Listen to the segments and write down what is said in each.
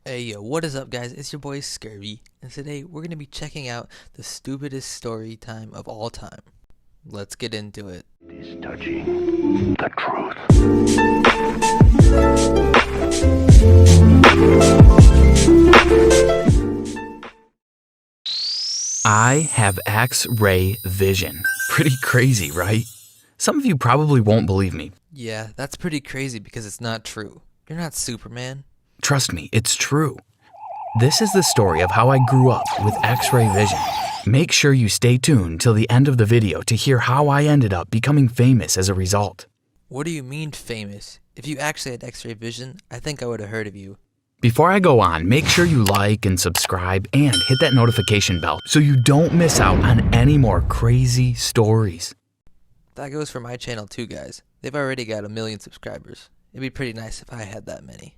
Hey yo, what is up guys? It's your boy Scurvy, and today we're going to be checking out the stupidest story time of all time. Let's get into it. Is touching the truth. I have X-ray vision. Pretty crazy, right? Some of you probably won't believe me. Yeah, that's pretty crazy because it's not true. You're not Superman. Trust me, it's true. This is the story of how I grew up with X-ray vision. Make sure you stay tuned till the end of the video to hear how I ended up becoming famous as a result. What do you mean famous? If you actually had X-ray vision, I think I would have heard of you. Before I go on, make sure you like and subscribe and hit that notification bell so you don't miss out on any more crazy stories. That goes for my channel too, guys. They've already got 1 million subscribers. It'd be pretty nice if I had that many.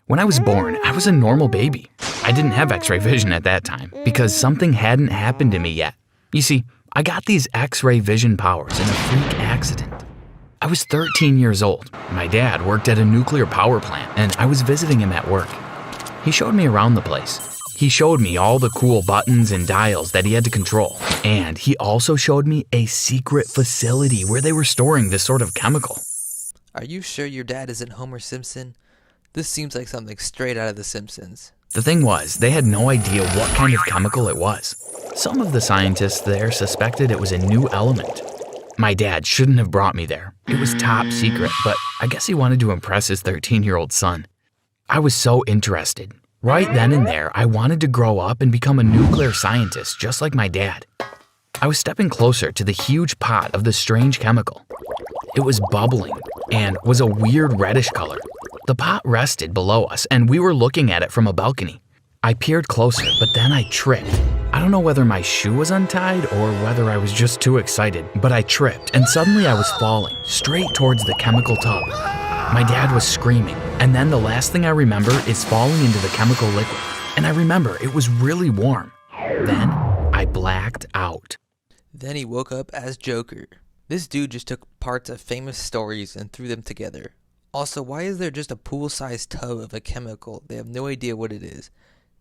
When I was born, I was a normal baby. I didn't have X-ray vision at that time because something hadn't happened to me yet. You see, I got these X-ray vision powers in a freak accident. I was 13 years old. My dad worked at a nuclear power plant and I was visiting him at work. He showed me around the place. He showed me all the cool buttons and dials that he had to control. And he also showed me a secret facility where they were storing this sort of chemical. Are you sure your dad isn't Homer Simpson? This seems like something straight out of The Simpsons. The thing was, they had no idea what kind of chemical it was. Some of the scientists there suspected it was a new element. My dad shouldn't have brought me there. It was top secret, but I guess he wanted to impress his 13-year-old son. I was so interested. Right then and there, I wanted to grow up and become a nuclear scientist just like my dad. I was stepping closer to the huge pot of the strange chemical. It was bubbling and was a weird reddish color. The pot rested below us and we were looking at it from a balcony. I peered closer, but then I tripped. I don't know whether my shoe was untied or whether I was just too excited, but I tripped and suddenly I was falling straight towards the chemical tub. My dad was screaming, and then the last thing I remember is falling into the chemical liquid. And I remember it was really warm. Then I blacked out. Then he woke up as Joker. This dude just took parts of famous stories and threw them together. Also, why is there just a pool-sized tub of a chemical? They have no idea what it is.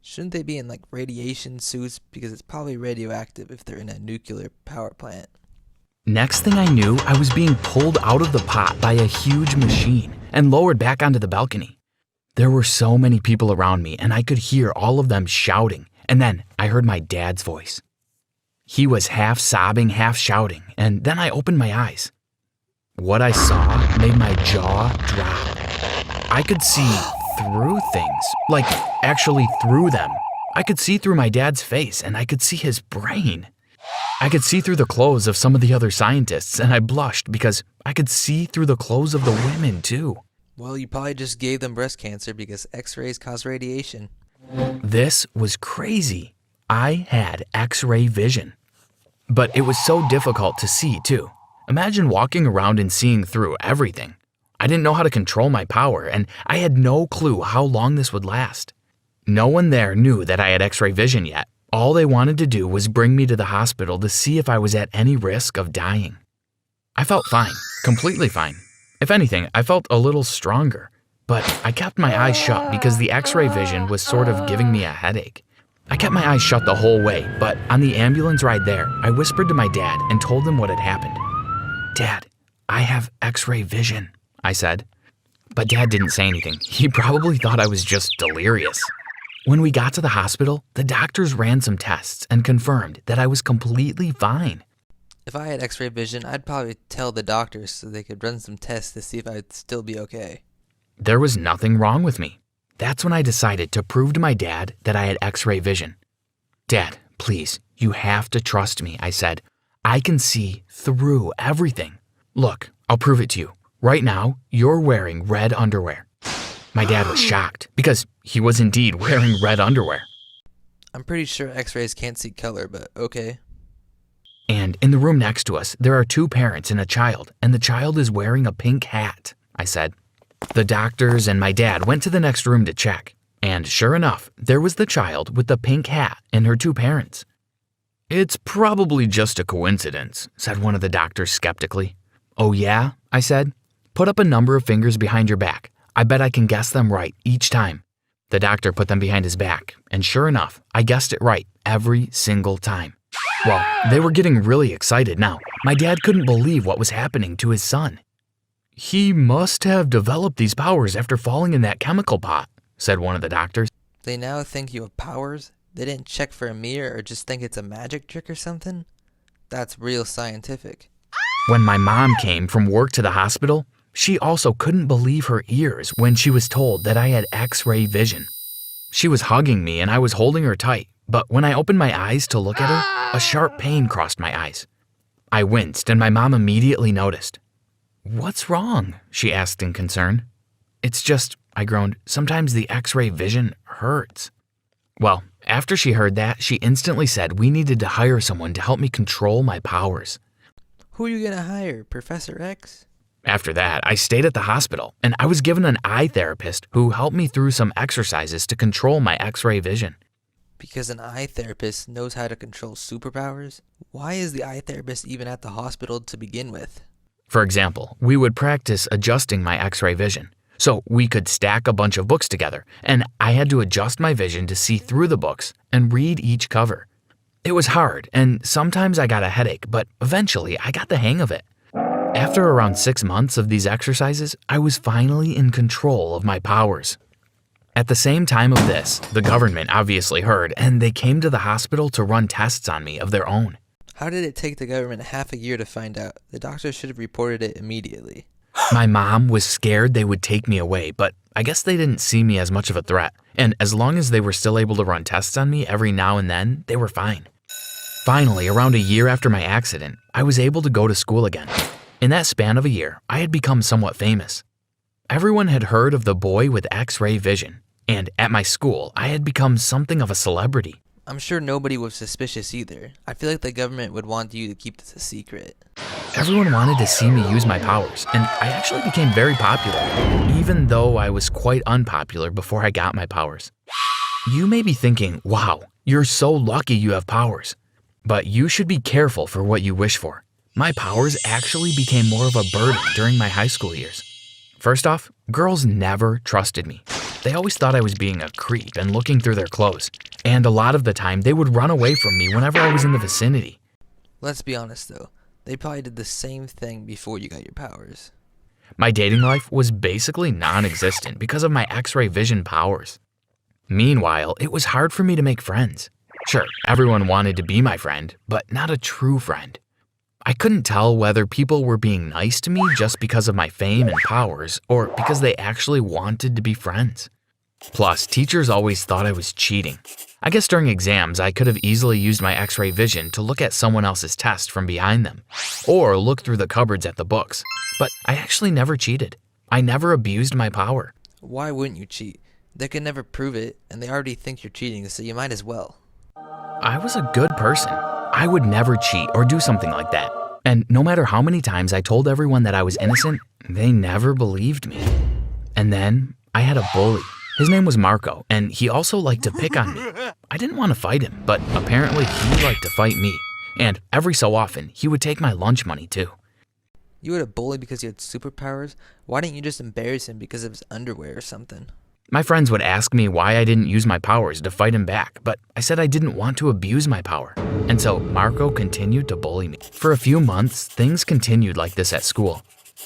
Shouldn't they be in like radiation suits because it's probably radioactive if they're in a nuclear power plant? Next thing I knew, I was being pulled out of the pot by a huge machine and lowered back onto the balcony. There were so many people around me and I could hear all of them shouting, and then I heard my dad's voice. He was half sobbing, half shouting, and then I opened my eyes. What I saw made my jaw drop. I could see through things, like actually through them. I could see through my dad's face and I could see his brain. I could see through the clothes of some of the other scientists and I blushed because I could see through the clothes of the women too. Well, you probably just gave them breast cancer because X-rays cause radiation. This was crazy. I had X-ray vision. But it was so difficult to see too. Imagine walking around and seeing through everything. I didn't know how to control my power, and I had no clue how long this would last. No one there knew that I had X-ray vision yet. All they wanted to do was bring me to the hospital to see if I was at any risk of dying. I felt fine, completely fine. If anything, I felt a little stronger. But I kept my eyes shut because the X-ray vision was sort of giving me a headache. I kept my eyes shut the whole way, but on the ambulance ride there, I whispered to my dad and told him what had happened. "Dad, I have X-ray vision," I said. But Dad didn't say anything. He probably thought I was just delirious. When we got to the hospital, the doctors ran some tests and confirmed that I was completely fine. If I had X-ray vision, I'd probably tell the doctors so they could run some tests to see if I'd still be okay. There was nothing wrong with me. That's when I decided to prove to my dad that I had X-ray vision. "Dad, please, you have to trust me," I said. "I can see through everything. Look, I'll prove it to you. Right now, you're wearing red underwear." My dad was shocked because he was indeed wearing red underwear. I'm pretty sure X-rays can't see color, but okay. "And in the room next to us, there are 2 parents and a child, and the child is wearing a pink hat," I said. The doctors and my dad went to the next room to check, and sure enough, there was the child with the pink hat and her 2 parents. "It's probably just a coincidence," said one of the doctors skeptically. "Oh yeah?" I said. "Put up a number of fingers behind your back. I bet I can guess them right each time." The doctor put them behind his back, and sure enough, I guessed it right every single time. Well, they were getting really excited now. My dad couldn't believe what was happening to his son. "He must have developed these powers after falling in that chemical pot," said one of the doctors. They now think you have powers? They didn't check for a mirror or just think it's a magic trick or something? That's real scientific. When my mom came from work to the hospital, she also couldn't believe her ears when she was told that I had X-ray vision. She was hugging me and I was holding her tight, but when I opened my eyes to look at her, a sharp pain crossed my eyes. I winced and my mom immediately noticed. "What's wrong?" she asked in concern. "It's just," I groaned, "sometimes the X-ray vision hurts." Well, after she heard that, she instantly said we needed to hire someone to help me control my powers. Who are you gonna hire, Professor X? After that, I stayed at the hospital, and I was given an eye therapist who helped me through some exercises to control my X-ray vision. Because an eye therapist knows how to control superpowers? Why is the eye therapist even at the hospital to begin with? For example, we would practice adjusting my X-ray vision. So we could stack a bunch of books together, and I had to adjust my vision to see through the books and read each cover. It was hard, and sometimes I got a headache, but eventually I got the hang of it. After around 6 months of these exercises, I was finally in control of my powers. At the same time of this, the government obviously heard, and they came to the hospital to run tests on me of their own. How did it take the government half a year to find out? The doctor should have reported it immediately. My mom was scared they would take me away, but I guess they didn't see me as much of a threat, and as long as they were still able to run tests on me every now and then, they were fine. Finally, around a year after my accident, I was able to go to school again. In that span of a year, I had become somewhat famous. Everyone had heard of the boy with X-ray vision, and at my school, I had become something of a celebrity. I'm sure nobody was suspicious either. I feel like the government would want you to keep this a secret. Everyone wanted to see me use my powers, and I actually became very popular, even though I was quite unpopular before I got my powers. You may be thinking, wow, you're so lucky you have powers. But you should be careful for what you wish for. My powers actually became more of a burden during my high school years. First off, girls never trusted me. They always thought I was being a creep and looking through their clothes, and a lot of the time they would run away from me whenever I was in the vicinity. Let's be honest though, they probably did the same thing before you got your powers. My dating life was basically non-existent because of my X-ray vision powers. Meanwhile, it was hard for me to make friends. Sure, everyone wanted to be my friend, but not a true friend. I couldn't tell whether people were being nice to me just because of my fame and powers, or because they actually wanted to be friends. Plus, teachers always thought I was cheating. I guess during exams, I could have easily used my X-ray vision to look at someone else's test from behind them, or look through the cupboards at the books, but I actually never cheated. I never abused my power. Why wouldn't you cheat? They can never prove it, and they already think you're cheating, so you might as well. I was a good person. I would never cheat or do something like that. And no matter how many times I told everyone that I was innocent, they never believed me. And then I had a bully. His name was Marco, and he also liked to pick on me. I didn't want to fight him, but apparently he liked to fight me. And every so often, he would take my lunch money too. You had a bully because he had superpowers? Why didn't you just embarrass him because of his underwear or something? My friends would ask me why I didn't use my powers to fight him back, but I said I didn't want to abuse my power. And so Marco continued to bully me. For a few months, things continued like this at school.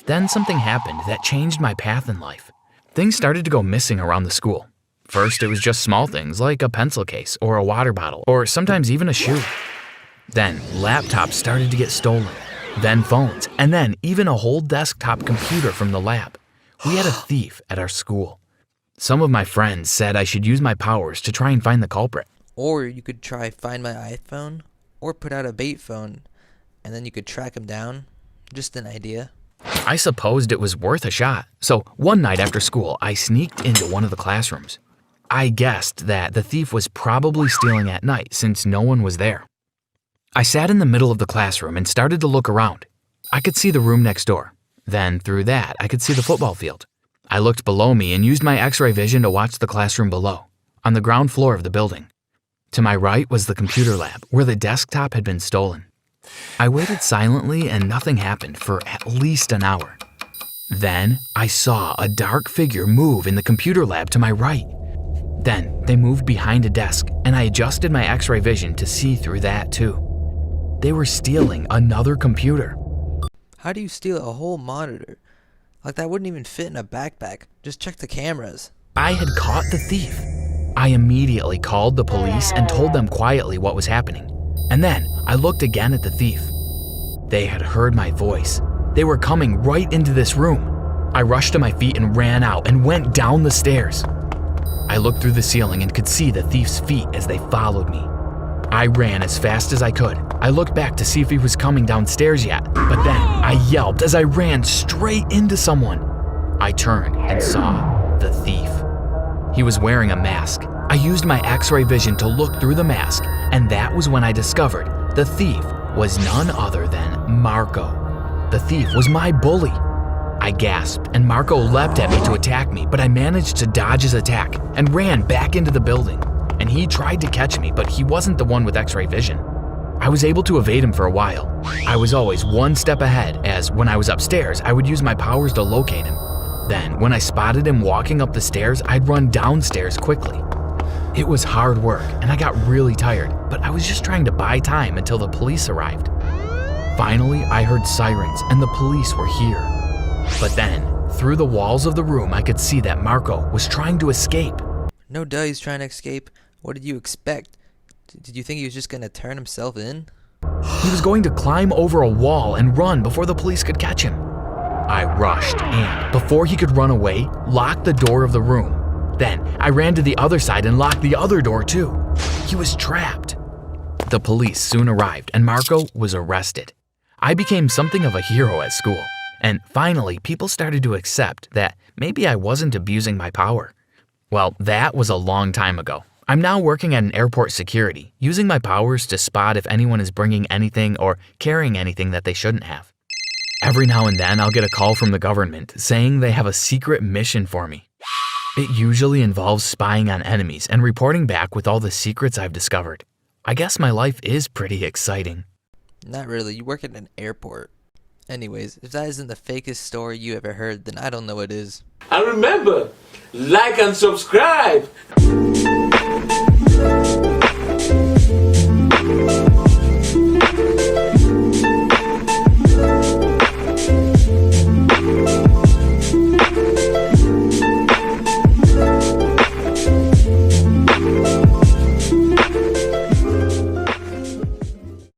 Then something happened that changed my path in life. Things started to go missing around the school. First, it was just small things like a pencil case or a water bottle, or sometimes even a shoe. Then laptops started to get stolen. Then phones, and then even a whole desktop computer from the lab. We had a thief at our school. Some of my friends said I should use my powers to try and find the culprit. Or you could try Find My iPhone, or put out a bait phone, and then you could track him down. Just an idea. I supposed it was worth a shot, so one night after school, I sneaked into one of the classrooms. I guessed that the thief was probably stealing at night since no one was there. I sat in the middle of the classroom and started to look around. I could see the room next door. Then through that, I could see the football field. I looked below me and used my X-ray vision to watch the classroom below, on the ground floor of the building. To my right was the computer lab, where the desktop had been stolen. I waited silently and nothing happened for at least an hour. Then I saw a dark figure move in the computer lab to my right. Then they moved behind a desk, and I adjusted my X-ray vision to see through that too. They were stealing another computer. How do you steal a whole monitor? Like that wouldn't even fit in a backpack. Just check the cameras. I had caught the thief. I immediately called the police and told them quietly what was happening. And then I looked again at the thief. They had heard my voice. They were coming right into this room. I rushed to my feet and ran out and went down the stairs. I looked through the ceiling and could see the thief's feet as they followed me. I ran as fast as I could. I looked back to see if he was coming downstairs yet, but then I yelped as I ran straight into someone. I turned and saw the thief. He was wearing a mask. I used my X-ray vision to look through the mask, and that was when I discovered the thief was none other than Marco. The thief was my bully. I gasped, and Marco leapt at me to attack me, but I managed to dodge his attack and ran back into the building. And he tried to catch me, but he wasn't the one with X-ray vision. I was able to evade him for a while. I was always one step ahead, as when I was upstairs, I would use my powers to locate him. Then, when I spotted him walking up the stairs, I'd run downstairs quickly. It was hard work, and I got really tired, but I was just trying to buy time until the police arrived. Finally, I heard sirens, and the police were here. But then, through the walls of the room, I could see that Marco was trying to escape. No duh, he's trying to escape. What did you expect? Did you think he was just gonna turn himself in? He was going to climb over a wall and run before the police could catch him. I rushed and, before he could run away, locked the door of the room. Then, I ran to the other side and locked the other door too. He was trapped. The police soon arrived and Marco was arrested. I became something of a hero at school. And finally, people started to accept that maybe I wasn't abusing my power. Well, that was a long time ago. I'm now working at an airport security, using my powers to spot if anyone is bringing anything or carrying anything that they shouldn't have. Every now and then, I'll get a call from the government saying they have a secret mission for me. It usually involves spying on enemies and reporting back with all the secrets I've discovered. I guess my life is pretty exciting. Not really, you work at an airport. Anyways, if that isn't the fakest story you ever heard, then I don't know what is. And remember, like and subscribe.